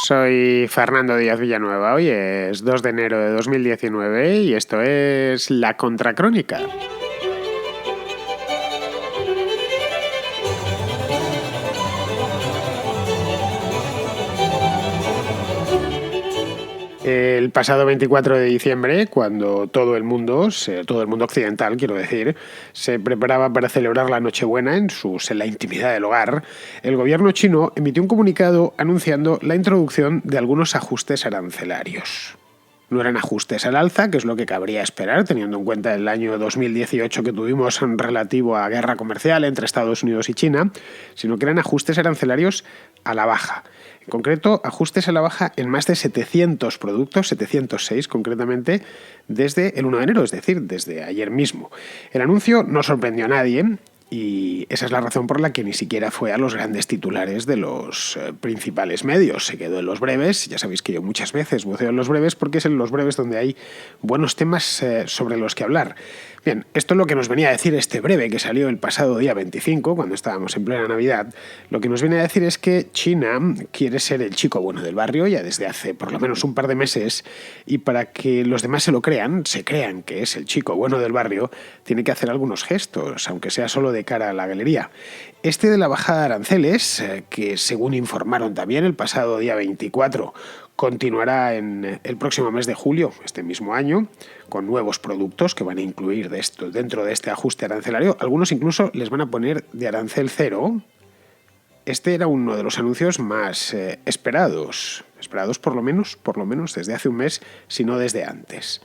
Soy Fernando Díaz Villanueva. Hoy es 2 de enero de 2019 y esto es La Contracrónica. El pasado 24 de diciembre, cuando todo el mundo occidental, quiero decir, se preparaba para celebrar la Nochebuena en la intimidad del hogar, el gobierno chino emitió un comunicado anunciando la introducción de algunos ajustes arancelarios. No eran ajustes al alza, que es lo que cabría esperar, teniendo en cuenta el año 2018 que tuvimos en relativo a guerra comercial entre Estados Unidos y China, sino que eran ajustes arancelarios a la baja. En concreto, ajustes a la baja en más de 700 productos, 706 concretamente, desde el 1 de enero, es decir, desde ayer mismo. El anuncio no sorprendió a nadie. Y esa es la razón por la que ni siquiera fue a los grandes titulares de los principales medios. Se quedó en los breves. Ya sabéis que yo muchas veces buceo en los breves porque es en los breves donde hay buenos temas sobre los que hablar. Bien, esto es lo que nos venía a decir este breve que salió el pasado día 25, cuando estábamos en plena Navidad. Lo que nos viene a decir es que China quiere ser el chico bueno del barrio ya desde hace por lo menos un par de meses, y para que los demás se crean que es el chico bueno del barrio, tiene que hacer algunos gestos, aunque sea solo de cara a la galería. Este de la bajada de aranceles, que según informaron también el pasado día 24, continuará en el próximo mes de julio, este mismo año, con nuevos productos que van a incluir dentro de este ajuste arancelario. Algunos incluso les van a poner de arancel cero. Este era uno de los anuncios más esperados por lo menos desde hace un mes, si no desde antes.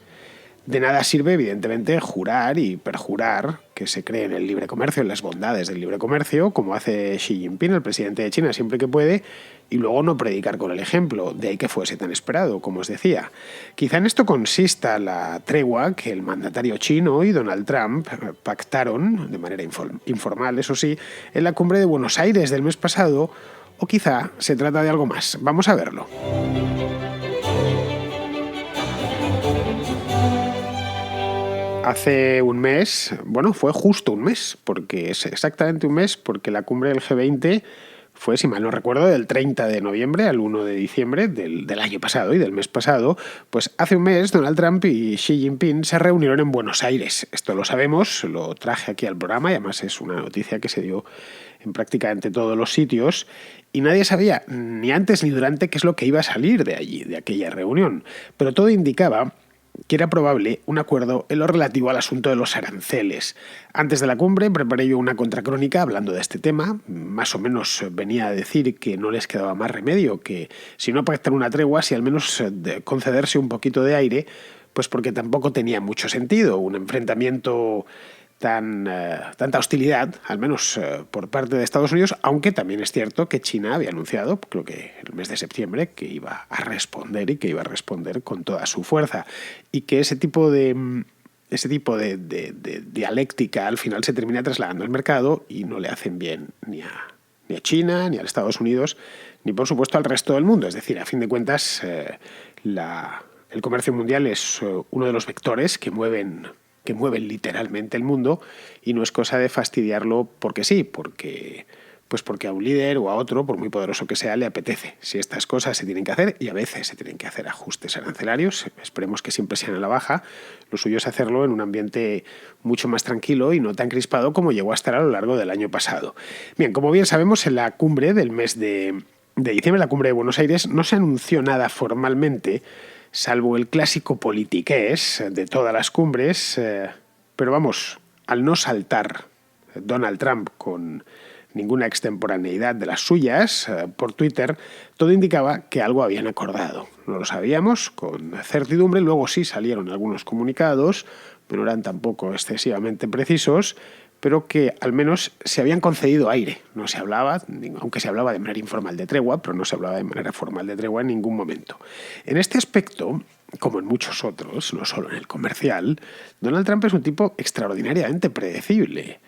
De nada sirve, evidentemente, jurar y perjurar que se cree en el libre comercio, en las bondades del libre comercio, como hace Xi Jinping, el presidente de China, siempre que puede, y luego no predicar con el ejemplo, de ahí que fuese tan esperado, como os decía. Quizá en esto consista la tregua que el mandatario chino y Donald Trump pactaron, de manera informal, eso sí, en la cumbre de Buenos Aires del mes pasado, o quizá se trata de algo más. Vamos a verlo. Hace un mes, fue justo un mes, porque es exactamente un mes, porque la cumbre del G20 fue, si mal no recuerdo, del 30 de noviembre al 1 de diciembre del año pasado y del mes pasado. Pues hace un mes Donald Trump y Xi Jinping se reunieron en Buenos Aires. Esto lo sabemos, lo traje aquí al programa y además es una noticia que se dio en prácticamente todos los sitios, y nadie sabía, ni antes ni durante, qué es lo que iba a salir de allí, de aquella reunión. Pero todo indicaba que era probable un acuerdo en lo relativo al asunto de los aranceles. Antes de la cumbre preparé yo una contracrónica hablando de este tema. Más o menos venía a decir que no les quedaba más remedio que, si no pactar una tregua, si al menos concederse un poquito de aire, pues porque tampoco tenía mucho sentido un enfrentamiento tanta hostilidad, al menos por parte de Estados Unidos, aunque también es cierto que China había anunciado, creo que el mes de septiembre, que iba a responder y que iba a responder con toda su fuerza, y que ese tipo de dialéctica al final se termina trasladando al mercado y no le hacen bien ni a China, ni a Estados Unidos, ni por supuesto al resto del mundo. Es decir, a fin de cuentas, el comercio mundial es uno de los vectores que mueven literalmente el mundo, y no es cosa de fastidiarlo porque sí, porque a un líder o a otro, por muy poderoso que sea, le apetece. Si estas cosas se tienen que hacer, y a veces se tienen que hacer ajustes arancelarios, esperemos que siempre sean a la baja, lo suyo es hacerlo en un ambiente mucho más tranquilo y no tan crispado como llegó a estar a lo largo del año pasado. Bien, como bien sabemos, en la cumbre del mes de diciembre, la cumbre de Buenos Aires, no se anunció nada formalmente, salvo el clásico politiqués de todas las cumbres, pero vamos, al no saltar Donald Trump con ninguna extemporaneidad de las suyas por Twitter, todo indicaba que algo habían acordado. No lo sabíamos con certidumbre, luego sí salieron algunos comunicados, pero no eran tampoco excesivamente precisos, pero que al menos se habían concedido aire. No se hablaba, aunque se hablaba de manera informal de tregua, pero no se hablaba de manera formal de tregua en ningún momento. En este aspecto, como en muchos otros, no solo en el comercial, Donald Trump es un tipo extraordinariamente predecible.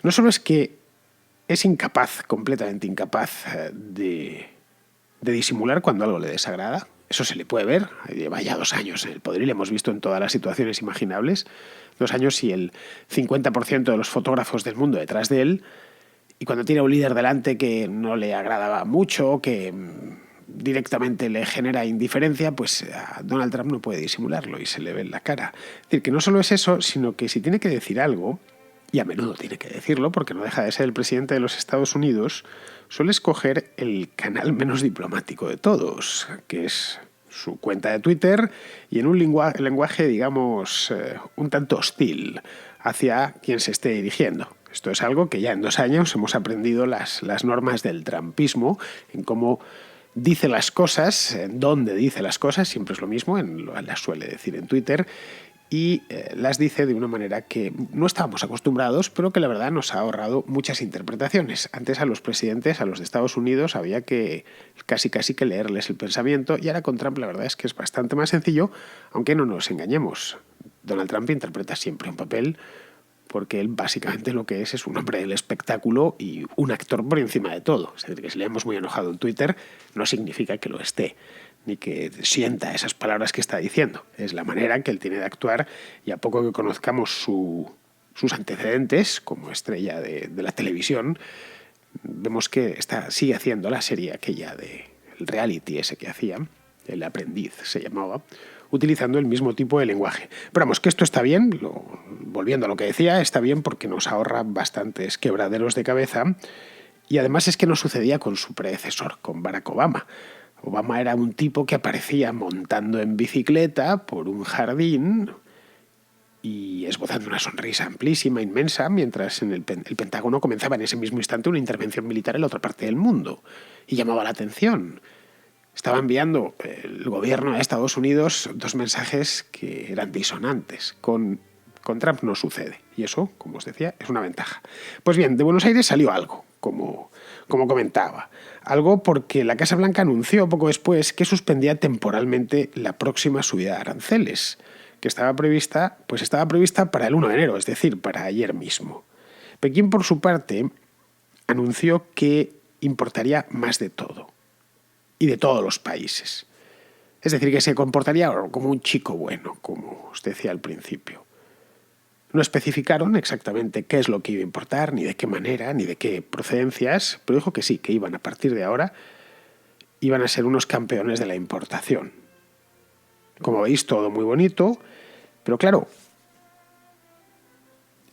No solo es que es completamente incapaz de disimular cuando algo le desagrada. Eso se le puede ver, lleva ya 2 años en el poder y le hemos visto en todas las situaciones imaginables. 2 años y el 50% de los fotógrafos del mundo detrás de él. Y cuando tiene a un líder delante que no le agradaba mucho, que directamente le genera indiferencia, pues a Donald Trump no puede disimularlo y se le ve en la cara. Es decir, que no solo es eso, sino que si tiene que decir algo, y a menudo tiene que decirlo, porque no deja de ser el presidente de los Estados Unidos, suele escoger el canal menos diplomático de todos, que es su cuenta de Twitter, y en un lenguaje, digamos, un tanto hostil hacia quien se esté dirigiendo. Esto es algo que ya en 2 años hemos aprendido las normas del trumpismo, en cómo dice las cosas, en dónde dice las cosas, siempre es lo mismo, las suele decir en Twitter, y las dice de una manera que no estábamos acostumbrados, pero que la verdad nos ha ahorrado muchas interpretaciones. Antes a los presidentes, a los de Estados Unidos, había que casi que leerles el pensamiento, y ahora con Trump la verdad es que es bastante más sencillo, aunque no nos engañemos. Donald Trump interpreta siempre un papel porque él básicamente lo que es un hombre del espectáculo y un actor por encima de todo. Es decir, que si leemos muy enojado en Twitter no significa que lo esté, ni que sienta esas palabras que está diciendo. Es la manera que él tiene de actuar, y a poco que conozcamos sus antecedentes como estrella de la televisión, vemos que sigue haciendo la serie aquella del reality ese que hacía, El Aprendiz se llamaba, utilizando el mismo tipo de lenguaje. Pero vamos, que esto está bien, volviendo a lo que decía, está bien porque nos ahorra bastantes quebraderos de cabeza, y además es que no sucedía con su predecesor, con Barack Obama. Obama era un tipo que aparecía montando en bicicleta por un jardín y esbozando una sonrisa amplísima, inmensa, mientras en el Pentágono comenzaba en ese mismo instante una intervención militar en la otra parte del mundo, y llamaba la atención. Estaba enviando el gobierno de Estados Unidos 2 mensajes que eran disonantes. Con Trump no sucede, y eso, como os decía, es una ventaja. Pues bien, de Buenos Aires salió algo, como comentaba. Algo porque la Casa Blanca anunció poco después que suspendía temporalmente la próxima subida de aranceles, que estaba prevista para el 1 de enero, es decir, para ayer mismo. Pekín, por su parte, anunció que importaría más de todo, y de todos los países. Es decir, que se comportaría como un chico bueno, como os decía al principio. No especificaron exactamente qué es lo que iba a importar, ni de qué manera, ni de qué procedencias, pero dijo que sí, que a partir de ahora, iban a ser unos campeones de la importación. Como veis, todo muy bonito, pero claro,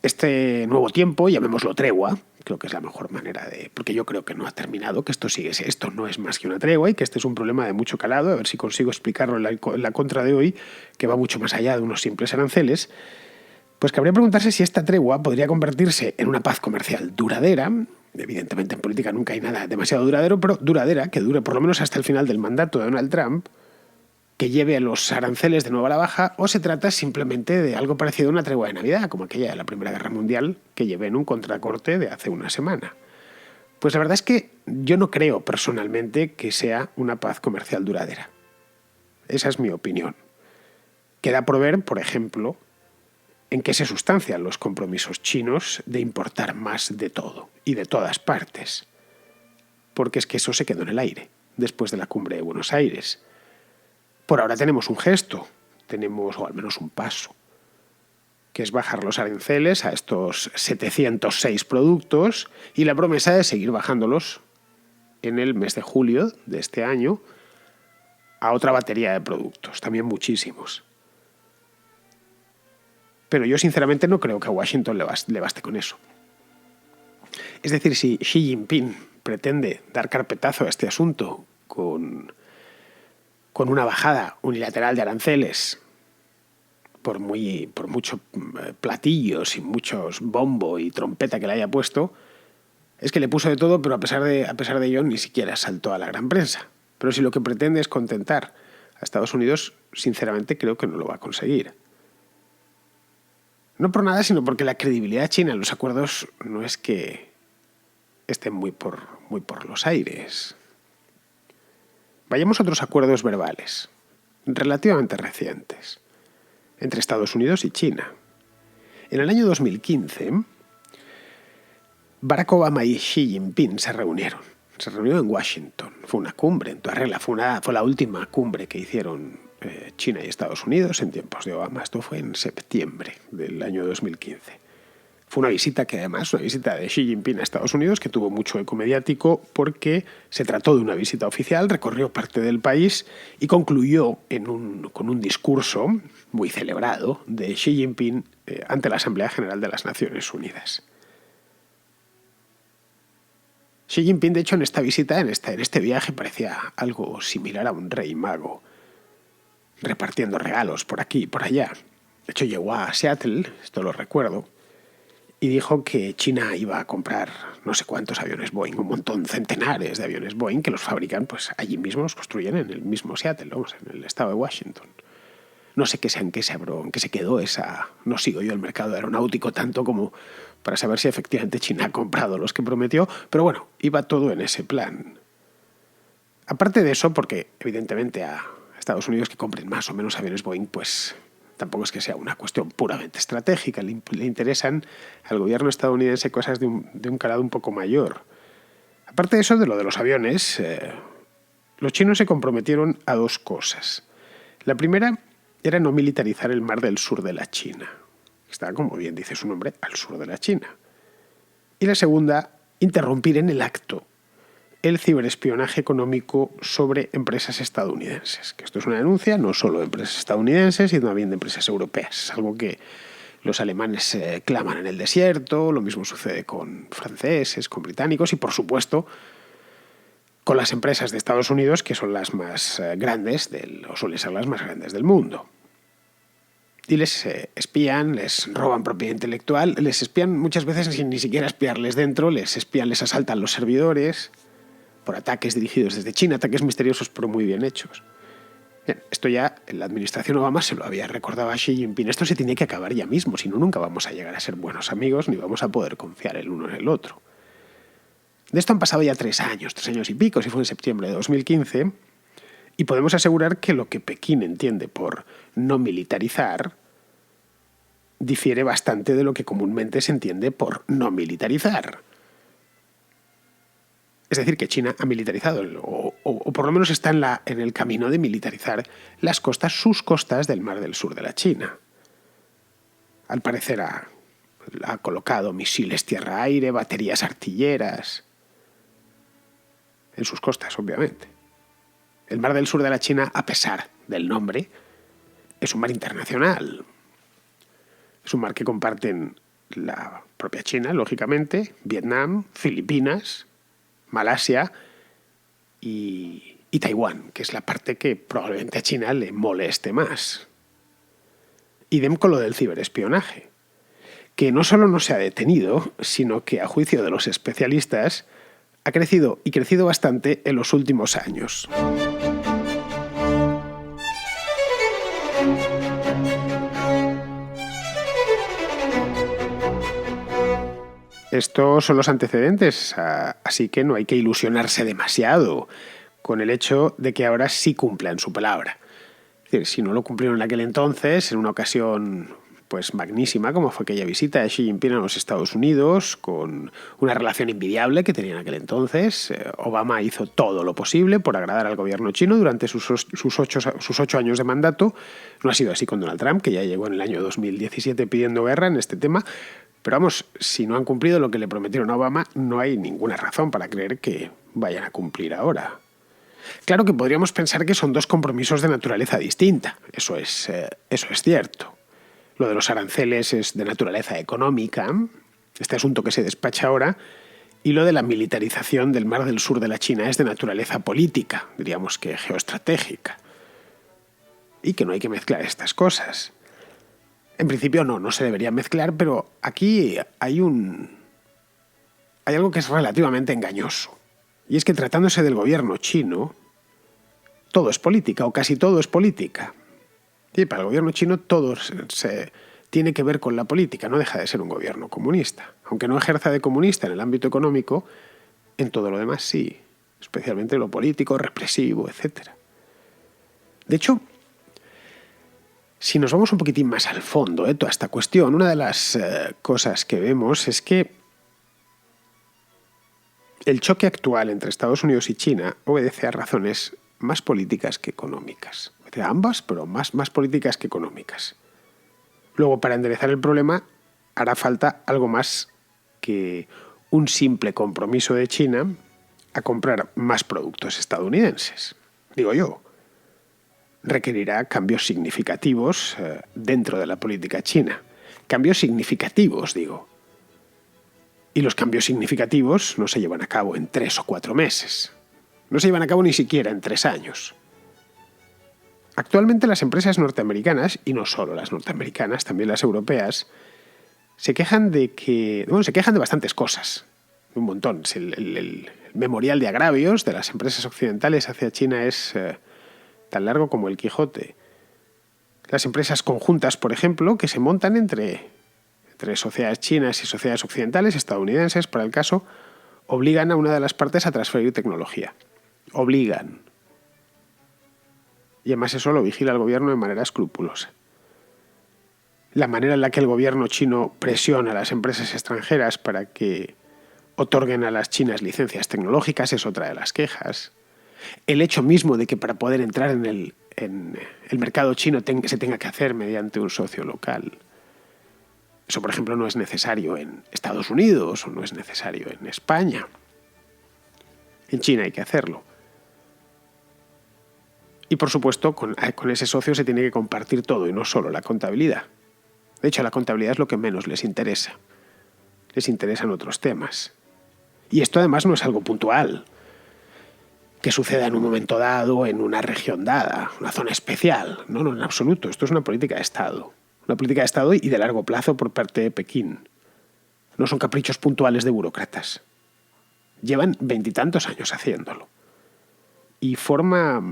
este nuevo tiempo, llamémoslo tregua, creo que es la mejor manera porque yo creo que no ha terminado, que esto no es más que una tregua, y que este es un problema de mucho calado, a ver si consigo explicarlo en la contra de hoy, que va mucho más allá de unos simples aranceles. Pues cabría preguntarse si esta tregua podría convertirse en una paz comercial duradera. Evidentemente en política nunca hay nada demasiado duradero, pero duradera, que dure por lo menos hasta el final del mandato de Donald Trump, que lleve a los aranceles de nuevo a la baja, o se trata simplemente de algo parecido a una tregua de Navidad, como aquella de la Primera Guerra Mundial, que llevé en un contracorte de hace una semana. Pues la verdad es que yo no creo personalmente que sea una paz comercial duradera. Esa es mi opinión. Queda por ver, por ejemplo, en qué se sustancian los compromisos chinos de importar más de todo y de todas partes. Porque es que eso se quedó en el aire después de la cumbre de Buenos Aires. Por ahora tenemos un gesto, o al menos un paso, que es bajar los aranceles a estos 706 productos, y la promesa de seguir bajándolos en el mes de julio de este año a otra batería de productos, también muchísimos. Pero yo sinceramente no creo que a Washington le baste con eso. Es decir, si Xi Jinping pretende dar carpetazo a este asunto con una bajada unilateral de aranceles, por mucho platillos y muchos bombo y trompeta que le haya puesto, es que le puso de todo, pero a pesar de ello ni siquiera saltó a la gran prensa. Pero si lo que pretende es contentar a Estados Unidos, sinceramente creo que no lo va a conseguir. No por nada, sino porque la credibilidad china en los acuerdos no es que estén muy por los aires. Vayamos a otros acuerdos verbales, relativamente recientes, entre Estados Unidos y China. En el año 2015, Barack Obama y Xi Jinping se reunieron en Washington. Fue una cumbre en toda regla, fue la última cumbre que hicieron China y Estados Unidos en tiempos de Obama. Esto fue en septiembre del año 2015. Fue una visita que además, una visita de Xi Jinping a Estados Unidos, que tuvo mucho eco mediático porque se trató de una visita oficial, recorrió parte del país y concluyó con un discurso muy celebrado de Xi Jinping ante la Asamblea General de las Naciones Unidas. Xi Jinping, de hecho, en esta visita, en este viaje, parecía algo similar a un rey mago, repartiendo regalos por aquí y por allá. De hecho, llegó a Seattle, esto lo recuerdo, y dijo que China iba a comprar no sé cuántos aviones Boeing, un montón, centenares de aviones Boeing que los fabrican pues allí mismo, los construyen en el mismo Seattle, vamos, en el estado de Washington. No sé en qué se quedó esa... No sigo yo el mercado aeronáutico tanto como para saber si efectivamente China ha comprado los que prometió, pero bueno, iba todo en ese plan. Aparte de eso, porque evidentemente a Estados Unidos que compren más o menos aviones Boeing, pues tampoco es que sea una cuestión puramente estratégica. Le interesan al gobierno estadounidense cosas de un calado un poco mayor. Aparte de eso, de lo de los aviones, los chinos se comprometieron a dos cosas. La primera era no militarizar el mar del sur de la China. Está, como bien dice su nombre, al sur de la China. Y la segunda, interrumpir en el acto el ciberespionaje económico sobre empresas estadounidenses. Que esto es una denuncia no solo de empresas estadounidenses, sino también de empresas europeas. Es algo que los alemanes claman en el desierto, lo mismo sucede con franceses, con británicos y, por supuesto, con las empresas de Estados Unidos, que son las más grandes, o suelen ser las más grandes del mundo. Y les espían, les roban propiedad intelectual, les espían muchas veces sin ni siquiera espiarles dentro, les espían, les asaltan los servidores por ataques dirigidos desde China, ataques misteriosos pero muy bien hechos. Bien, esto ya en la administración Obama se lo había recordado a Xi Jinping. Esto se tiene que acabar ya mismo, si no nunca vamos a llegar a ser buenos amigos ni vamos a poder confiar el uno en el otro. De esto han pasado ya 3 años y pico, si fue en septiembre de 2015, y podemos asegurar que lo que Pekín entiende por no militarizar difiere bastante de lo que comúnmente se entiende por no militarizar. Es decir, que China ha militarizado, o por lo menos está en el camino de militarizar sus costas del mar del sur de la China. Al parecer ha colocado misiles tierra-aire, baterías artilleras en sus costas, obviamente. El mar del sur de la China, a pesar del nombre, es un mar internacional. Es un mar que comparten la propia China, lógicamente, Vietnam, Filipinas, Malasia y Taiwán, que es la parte que probablemente a China le moleste más. Idem con lo del ciberespionaje, que no solo no se ha detenido, sino que a juicio de los especialistas ha crecido bastante en los últimos años. Estos son los antecedentes, así que no hay que ilusionarse demasiado con el hecho de que ahora sí cumplan su palabra. Es decir, si no lo cumplieron en aquel entonces, en una ocasión pues magnísima, como fue aquella visita de Xi Jinping a los Estados Unidos, con una relación envidiable que tenía en aquel entonces, Obama hizo todo lo posible por agradar al gobierno chino durante sus 8 años de mandato. No ha sido así con Donald Trump, que ya llegó en el año 2017 pidiendo guerra en este tema. Pero vamos, si no han cumplido lo que le prometieron a Obama, no hay ninguna razón para creer que vayan a cumplir ahora. Claro que podríamos pensar que son dos compromisos de naturaleza distinta. Eso es cierto. Lo de los aranceles es de naturaleza económica, este asunto que se despacha ahora, y lo de la militarización del mar del sur de la China es de naturaleza política, diríamos que geoestratégica. Y que no hay que mezclar estas cosas. En principio no se debería mezclar, pero aquí hay algo que es relativamente engañoso. Y es que tratándose del gobierno chino, todo es política, o casi todo es política. Y para el gobierno chino todo se tiene que ver con la política, no deja de ser un gobierno comunista. Aunque no ejerza de comunista en el ámbito económico, en todo lo demás sí, especialmente lo político, represivo, etc. De hecho, si nos vamos un poquitín más al fondo de toda esta cuestión, una de las cosas que vemos es que el choque actual entre Estados Unidos y China obedece a razones más políticas que económicas. Ambas, pero más políticas que económicas. Luego, para enderezar el problema, hará falta algo más que un simple compromiso de China a comprar más productos estadounidenses. Digo yo, requerirá cambios significativos dentro de la política china. Cambios significativos, digo. Y los cambios significativos no se llevan a cabo en 3 o 4 meses. No se llevan a cabo ni siquiera en 3 años. Actualmente las empresas norteamericanas, y no solo las norteamericanas, también las europeas, se quejan de bastantes cosas. Un montón. El memorial de agravios de las empresas occidentales hacia China es tan largo como el Quijote. Las empresas conjuntas, por ejemplo, que se montan entre sociedades chinas y sociedades occidentales, estadounidenses, para el caso, obligan a una de las partes a transferir tecnología. Obligan. Y además eso lo vigila el gobierno de manera escrupulosa. La manera en la que el gobierno chino presiona a las empresas extranjeras para que otorguen a las chinas licencias tecnológicas es otra de las quejas. El hecho mismo de que para poder entrar en el mercado chino se tenga que hacer mediante un socio local. Eso, por ejemplo, no es necesario en Estados Unidos o no es necesario en España. En China hay que hacerlo. Y, por supuesto, con ese socio se tiene que compartir todo y no solo la contabilidad. De hecho, la contabilidad es lo que menos les interesa. Les interesan otros temas. Y esto además no es algo puntual, que suceda en un momento dado, en una región dada, una zona especial. No, en absoluto. Esto es una política de Estado. Una política de Estado y de largo plazo por parte de Pekín. No son caprichos puntuales de burócratas. Llevan 20 y tantos años haciéndolo. Y forma,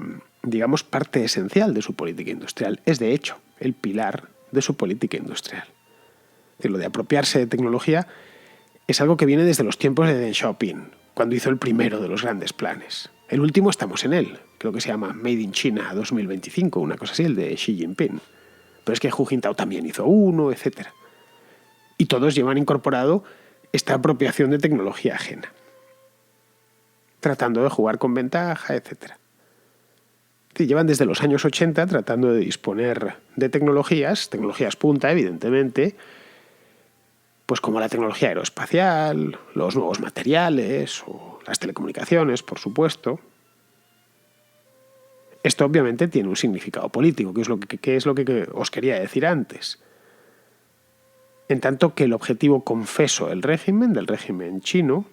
digamos, parte esencial de su política industrial. Es, de hecho, el pilar de su política industrial. Lo de apropiarse de tecnología es algo que viene desde los tiempos de Deng Xiaoping, cuando hizo el primero de los grandes planes. El último estamos en él, creo que se llama Made in China 2025, una cosa así, el de Xi Jinping. Pero es que Hu Jintao también hizo uno, etc. Y todos llevan incorporado esta apropiación de tecnología ajena, tratando de jugar con ventaja, etc. Llevan desde los años 80 tratando de disponer de tecnologías punta, evidentemente, pues como la tecnología aeroespacial, los nuevos materiales o las telecomunicaciones, por supuesto. Esto obviamente tiene un significado político, que es lo que os quería decir antes. En tanto que el objetivo confeso del régimen chino,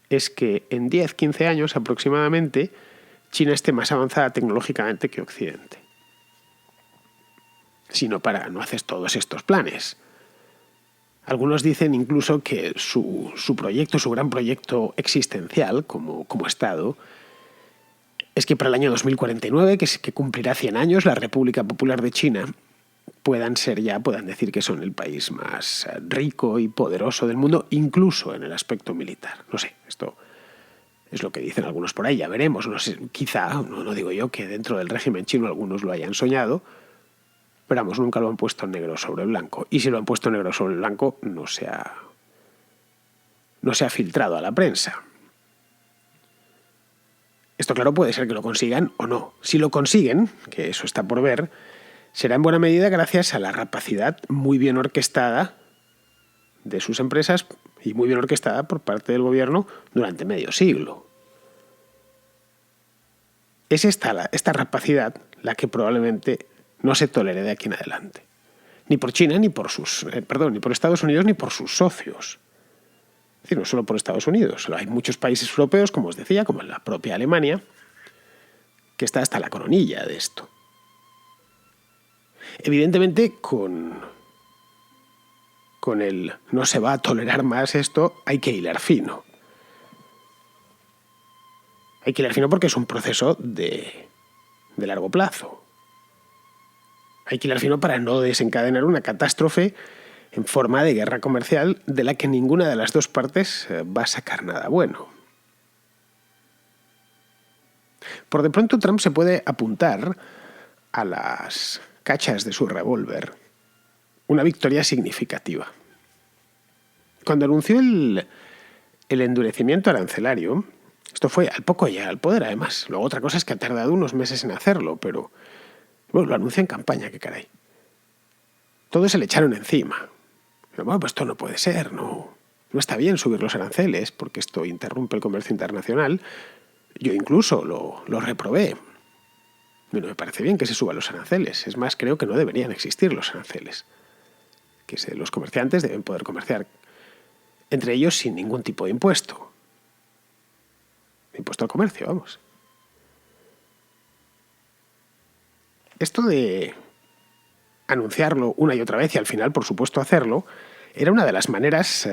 es que en 10-15 años aproximadamente China esté más avanzada tecnológicamente que Occidente. Si no haces todos estos planes. Algunos dicen incluso que su gran proyecto existencial como Estado, es que para el año 2049, que cumplirá 100 años, la República Popular de China puedan decir que son el país más rico y poderoso del mundo, incluso en el aspecto militar. No sé, esto es lo que dicen algunos por ahí, ya veremos. No sé, quizá, no digo yo que dentro del régimen chino algunos lo hayan soñado, pero vamos, nunca lo han puesto en negro sobre blanco. Y si lo han puesto en negro sobre blanco, no se ha filtrado a la prensa. Esto, claro, puede ser que lo consigan o no. Si lo consiguen, que eso está por ver, será en buena medida gracias a la rapacidad muy bien orquestada de sus empresas y muy bien orquestada por parte del gobierno durante medio siglo. Es esta rapacidad la que probablemente no se tolere de aquí en adelante. Ni por China, ni por Estados Unidos, ni por sus socios. Es decir, no solo por Estados Unidos. Hay muchos países europeos, como os decía, como la propia Alemania, que está hasta la coronilla de esto. Evidentemente, con el no se va a tolerar más esto, hay que hilar fino. Hay que hilar fino porque es un proceso de largo plazo. Hay que hilar fino para no desencadenar una catástrofe en forma de guerra comercial de la que ninguna de las dos partes va a sacar nada bueno. Por de pronto Trump se puede apuntar a las cachas de su revólver una victoria significativa. Cuando anunció el endurecimiento arancelario, esto fue al poco llegar al poder, además. Luego otra cosa es que ha tardado unos meses en hacerlo, pero bueno, lo anunció en campaña, qué caray. Todos se le echaron encima. Pero bueno, pues esto no puede ser, no está bien subir los aranceles porque esto interrumpe el comercio internacional. Yo incluso lo reprobé. No me parece bien que se suban los aranceles. Es más, creo que no deberían existir los aranceles. Que los comerciantes deben poder comerciar entre ellos sin ningún tipo de impuesto. Impuesto al comercio, vamos. Esto de anunciarlo una y otra vez y al final, por supuesto, hacerlo, era una de las maneras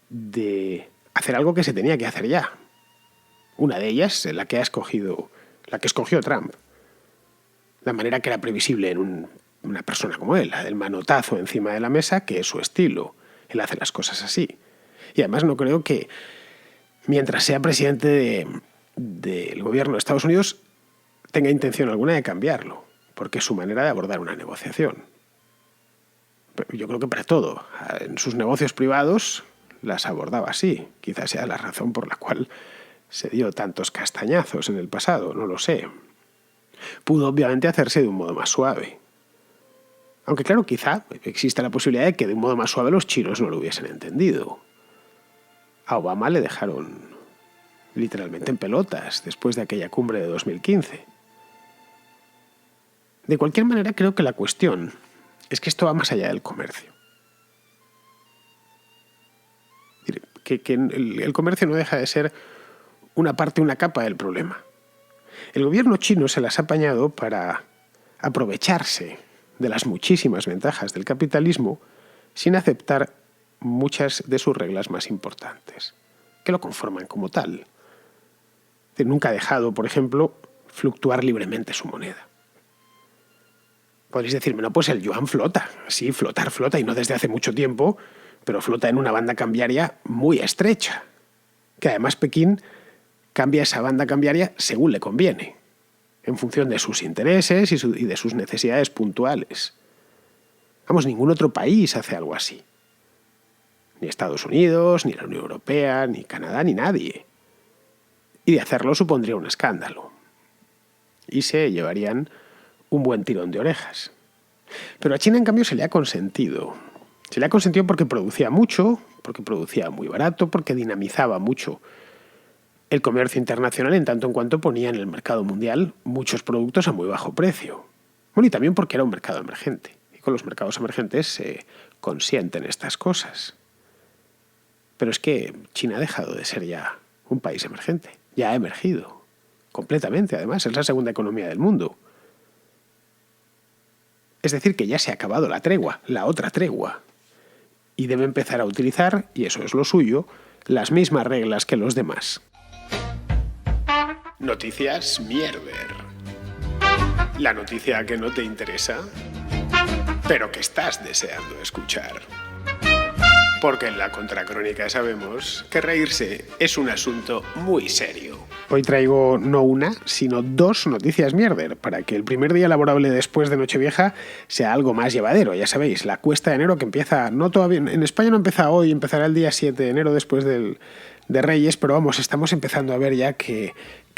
de hacer algo que se tenía que hacer ya. Una de ellas, la que escogió Trump. La manera que era previsible en una persona como él, la del manotazo encima de la mesa, que es su estilo. Él hace las cosas así. Y además no creo que mientras sea presidente del gobierno de Estados Unidos tenga intención alguna de cambiarlo, porque es su manera de abordar una negociación. Yo creo que para todo. En sus negocios privados las abordaba así. Quizás sea la razón por la cual se dio tantos castañazos en el pasado, no lo sé. Pudo obviamente hacerse de un modo más suave. Aunque claro, quizá exista la posibilidad de que de un modo más suave los chinos no lo hubiesen entendido. A Obama le dejaron literalmente en pelotas después de aquella cumbre de 2015. De cualquier manera, creo que la cuestión es que esto va más allá del comercio. Que el comercio no deja de ser una parte, una capa del problema. El gobierno chino se las ha apañado para aprovecharse de las muchísimas ventajas del capitalismo sin aceptar muchas de sus reglas más importantes, que lo conforman como tal. Nunca ha dejado, por ejemplo, fluctuar libremente su moneda. Podréis decirme, no, pues el yuan flota. Sí, flota, y no desde hace mucho tiempo, pero flota en una banda cambiaria muy estrecha, que además Pekín cambia esa banda cambiaria según le conviene, en función de sus intereses y de sus necesidades puntuales. Vamos, ningún otro país hace algo así. Ni Estados Unidos, ni la Unión Europea, ni Canadá, ni nadie. Y de hacerlo supondría un escándalo. Y se llevarían un buen tirón de orejas. Pero a China, en cambio, se le ha consentido. Se le ha consentido porque producía mucho, porque producía muy barato, porque dinamizaba mucho el comercio internacional en tanto en cuanto ponía en el mercado mundial muchos productos a muy bajo precio. Bueno, y también porque era un mercado emergente. Y con los mercados emergentes se consienten estas cosas. Pero es que China ha dejado de ser ya un país emergente. Ya ha emergido. Completamente, además. Es la segunda economía del mundo. Es decir, que ya se ha acabado la tregua, la otra tregua. Y debe empezar a utilizar, y eso es lo suyo, las mismas reglas que los demás. Noticias Mierder. La noticia que no te interesa, pero que estás deseando escuchar. Porque en la Contracrónica sabemos que reírse es un asunto muy serio. Hoy traigo no una, sino dos noticias mierder, para que el primer día laborable después de Nochevieja sea algo más llevadero. Ya sabéis, la cuesta de enero que empieza, no todavía, en España no empieza hoy, empezará el día 7 de enero después de Reyes, pero vamos, estamos empezando a ver ya que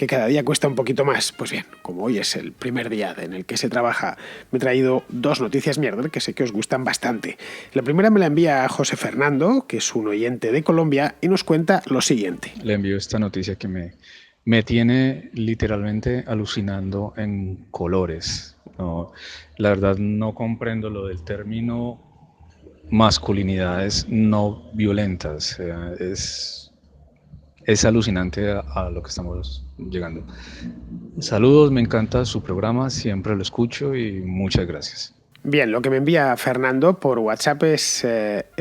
cada día cuesta un poquito más. Pues bien, como hoy es el primer día en el que se trabaja, me he traído dos noticias mierder que sé que os gustan bastante. La primera me la envía José Fernando, que es un oyente de Colombia, y nos cuenta lo siguiente. Le envío esta noticia que me tiene literalmente alucinando en colores. No, la verdad no comprendo lo del término masculinidades no violentas. Es alucinante a lo que estamos llegando. Saludos, me encanta su programa, siempre lo escucho y muchas gracias. Bien, lo que me envía Fernando por WhatsApp es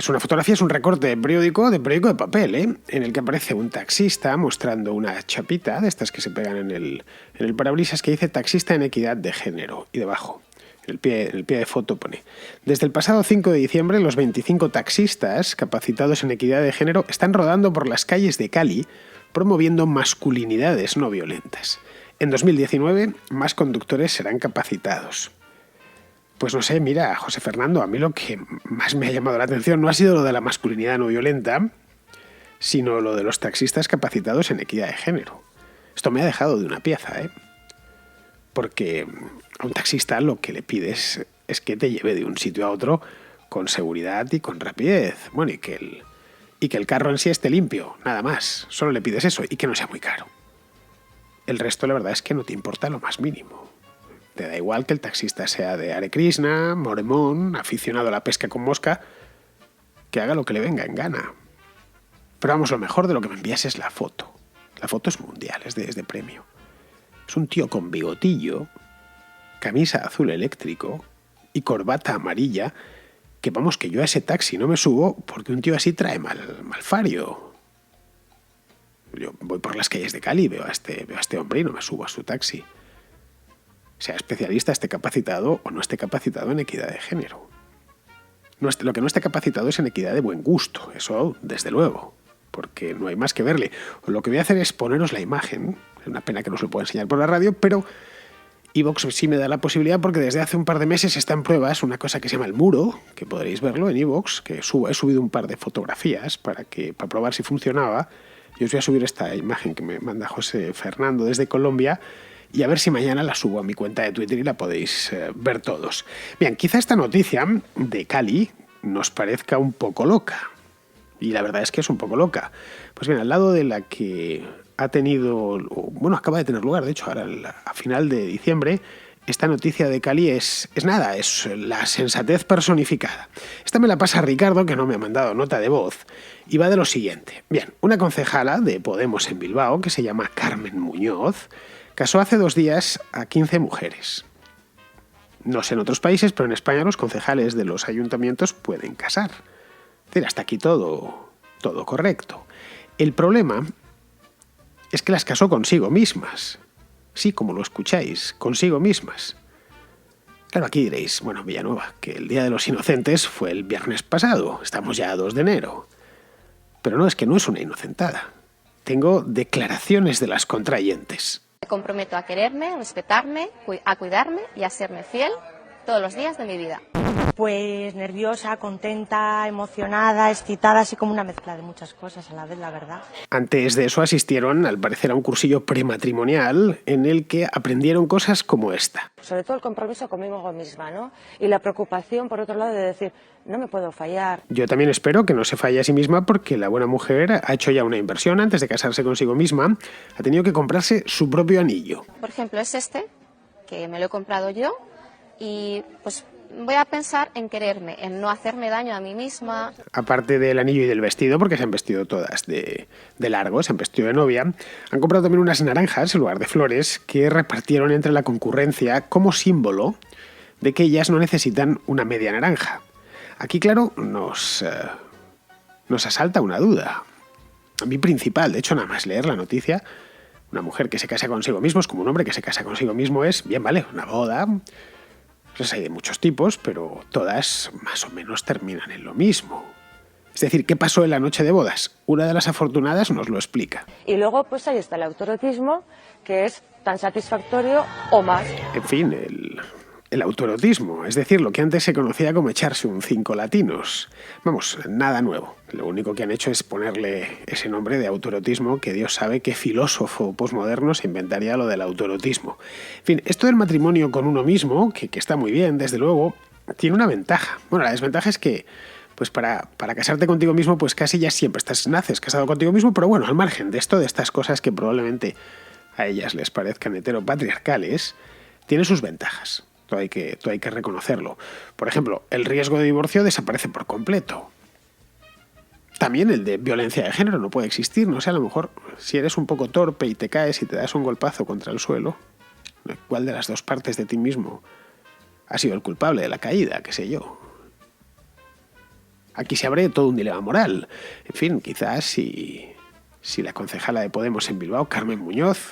una fotografía, es un recorte de periódico de papel, en el que aparece un taxista mostrando una chapita de estas que se pegan en el parabrisas que dice taxista en equidad de género. Y debajo, en el pie de foto pone: desde el pasado 5 de diciembre, los 25 taxistas capacitados en equidad de género están rodando por las calles de Cali promoviendo masculinidades no violentas. En 2019, más conductores serán capacitados. Pues no sé, mira, José Fernando, a mí lo que más me ha llamado la atención no ha sido lo de la masculinidad no violenta, sino lo de los taxistas capacitados en equidad de género. Esto me ha dejado de una pieza, Porque a un taxista lo que le pides es que te lleve de un sitio a otro con seguridad y con rapidez. Bueno, y que el carro en sí esté limpio, nada más. Solo le pides eso y que no sea muy caro. El resto, la verdad es que no te importa lo más mínimo. Te da igual que el taxista sea de Hare Krishna, mormón, aficionado a la pesca con mosca, que haga lo que le venga en gana. Pero vamos, lo mejor de lo que me envías es la foto. La foto es mundial, es de premio. Es un tío con bigotillo, camisa azul eléctrico y corbata amarilla, que vamos, que yo a ese taxi no me subo porque un tío así trae mal fario. Yo voy por las calles de Cali, veo a este hombre y no me subo a su taxi. Sea especialista, esté capacitado o no esté capacitado en equidad de género. Lo que no esté capacitado es en equidad de buen gusto, eso desde luego, porque no hay más que verle. Lo que voy a hacer es poneros la imagen, es una pena que no os lo pueda enseñar por la radio, pero iVoox sí me da la posibilidad porque desde hace un par de meses está en pruebas una cosa que se llama el muro, que podréis verlo en iVoox, que he subido un par de fotografías para probar si funcionaba. Yo os voy a subir esta imagen que me manda José Fernando desde Colombia y a ver si mañana la subo a mi cuenta de Twitter y la podéis ver todos. Bien, quizá esta noticia de Cali nos parezca un poco loca. Y la verdad es que es un poco loca. Pues bien, al lado de la que acaba de tener lugar, de hecho, ahora a final de diciembre, esta noticia de Cali es nada, es la sensatez personificada. Esta me la pasa Ricardo, que no me ha mandado nota de voz, y va de lo siguiente. Bien, una concejala de Podemos en Bilbao, que se llama Carmen Muñoz, casó hace 2 días a 15 mujeres. No sé en otros países, pero en España los concejales de los ayuntamientos pueden casar. Es decir, hasta aquí todo correcto. El problema es que las casó consigo mismas. Sí, como lo escucháis, consigo mismas. Claro, aquí diréis, bueno, Villanueva, que el Día de los Inocentes fue el viernes pasado, estamos ya a 2 de enero. Pero no, es que no es una inocentada. Tengo declaraciones de las contrayentes. Me comprometo a quererme, respetarme, a cuidarme y a serme fiel todos los días de mi vida. Pues nerviosa, contenta, emocionada, excitada, así como una mezcla de muchas cosas a la vez, la verdad. Antes de eso asistieron, al parecer, a un cursillo prematrimonial en el que aprendieron cosas como esta. Sobre todo el compromiso conmigo misma, ¿no? Y la preocupación, por otro lado, de decir, no me puedo fallar. Yo también espero que no se falle a sí misma porque la buena mujer ha hecho ya una inversión antes de casarse consigo misma. Ha tenido que comprarse su propio anillo. Por ejemplo, es este, que me lo he comprado yo y pues voy a pensar en quererme, en no hacerme daño a mí misma. Aparte del anillo y del vestido, porque se han vestido todas de largo, se han vestido de novia, han comprado también unas naranjas en lugar de flores que repartieron entre la concurrencia como símbolo de que ellas no necesitan una media naranja. Aquí, claro, nos asalta una duda. A mí principal, de hecho, nada más leer la noticia, una mujer que se casa consigo mismo es como un hombre que se casa consigo mismo es, bien, vale, una boda. Pues hay de muchos tipos, pero todas más o menos terminan en lo mismo. Es decir, ¿qué pasó en la noche de bodas? Una de las afortunadas nos lo explica. Y luego, pues ahí está el autoerotismo, que es tan satisfactorio o más. En fin, el autoerotismo, es decir, lo que antes se conocía como echarse un 5 latinos. Vamos, nada nuevo. Lo único que han hecho es ponerle ese nombre de autoerotismo, que Dios sabe qué filósofo posmoderno se inventaría lo del autoerotismo. En fin, esto del matrimonio con uno mismo, que está muy bien, desde luego, tiene una ventaja. Bueno, la desventaja es que pues para casarte contigo mismo, pues casi ya siempre naces casado contigo mismo, pero bueno, al margen de esto, de estas cosas que probablemente a ellas les parezcan heteropatriarcales, tiene sus ventajas. Todo hay que reconocerlo. Por ejemplo, el riesgo de divorcio desaparece por completo. También el de violencia de género no puede existir. No sé, a lo mejor si eres un poco torpe y te caes y te das un golpazo contra el suelo, ¿cuál de las dos partes de ti mismo ha sido el culpable de la caída? ¿Qué sé yo? Aquí se abre todo un dilema moral. En fin, quizás si la concejala de Podemos en Bilbao, Carmen Muñoz,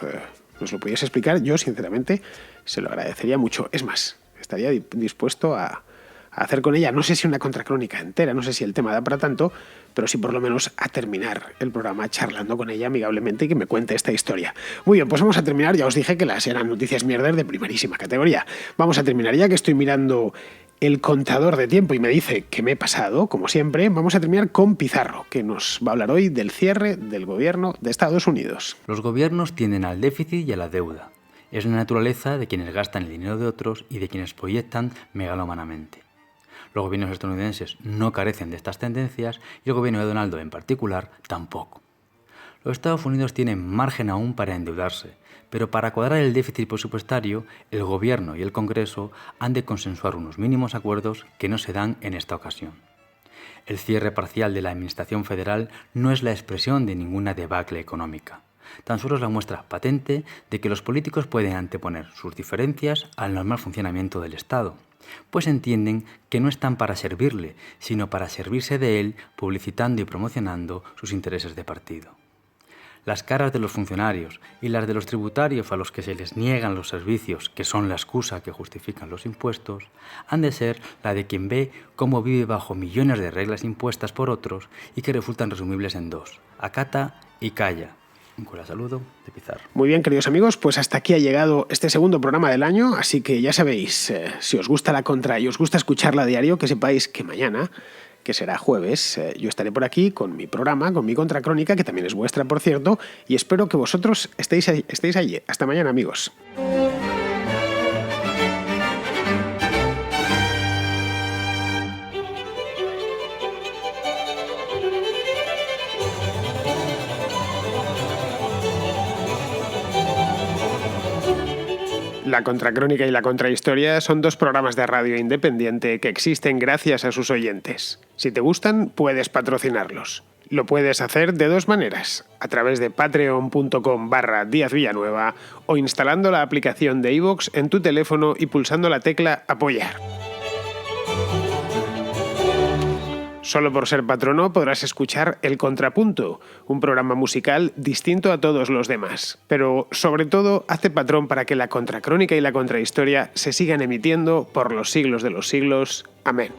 nos lo pudiese explicar, yo sinceramente se lo agradecería mucho. Es más, estaría dispuesto a hacer con ella, no sé si una contracrónica entera, no sé si el tema da para tanto, pero sí por lo menos a terminar el programa charlando con ella amigablemente y que me cuente esta historia. Muy bien, pues vamos a terminar. Ya os dije que las eran noticias mierder de primerísima categoría. Vamos a terminar ya que estoy mirando el contador de tiempo y me dice que me he pasado, como siempre. Vamos a terminar con Pizarro, que nos va a hablar hoy del cierre del gobierno de Estados Unidos. Los gobiernos tienden al déficit y a la deuda. Es la naturaleza de quienes gastan el dinero de otros y de quienes proyectan megalomanamente. Los gobiernos estadounidenses no carecen de estas tendencias y el gobierno de Donald Trump en particular tampoco. Los Estados Unidos tienen margen aún para endeudarse, pero para cuadrar el déficit presupuestario, el Gobierno y el Congreso han de consensuar unos mínimos acuerdos que no se dan en esta ocasión. El cierre parcial de la Administración Federal no es la expresión de ninguna debacle económica. Tan solo es la muestra patente de que los políticos pueden anteponer sus diferencias al normal funcionamiento del Estado, pues entienden que no están para servirle, sino para servirse de él, publicitando y promocionando sus intereses de partido. Las caras de los funcionarios y las de los tributarios a los que se les niegan los servicios, que son la excusa que justifican los impuestos, han de ser la de quien ve cómo vive bajo millones de reglas impuestas por otros y que resultan resumibles en dos: acata y calla. Un cordial saludo de Pizarro. Muy bien, queridos amigos, pues hasta aquí ha llegado este segundo programa del año, así que ya sabéis, si os gusta la contra y os gusta escucharla a diario, que sepáis que mañana, que será jueves, yo estaré por aquí con mi programa, con mi contracrónica, que también es vuestra, por cierto, y espero que vosotros estéis allí. Hasta mañana, amigos. La Contracrónica y la Contrahistoria son dos programas de radio independiente que existen gracias a sus oyentes. Si te gustan, puedes patrocinarlos. Lo puedes hacer de dos maneras: a través de patreon.com/Díaz Villanueva o instalando la aplicación de iVoox en tu teléfono y pulsando la tecla Apoyar. Solo por ser patrono podrás escuchar El Contrapunto, un programa musical distinto a todos los demás. Pero, sobre todo, hazte patrón para que la Contracrónica y la Contrahistoria se sigan emitiendo por los siglos de los siglos. Amén.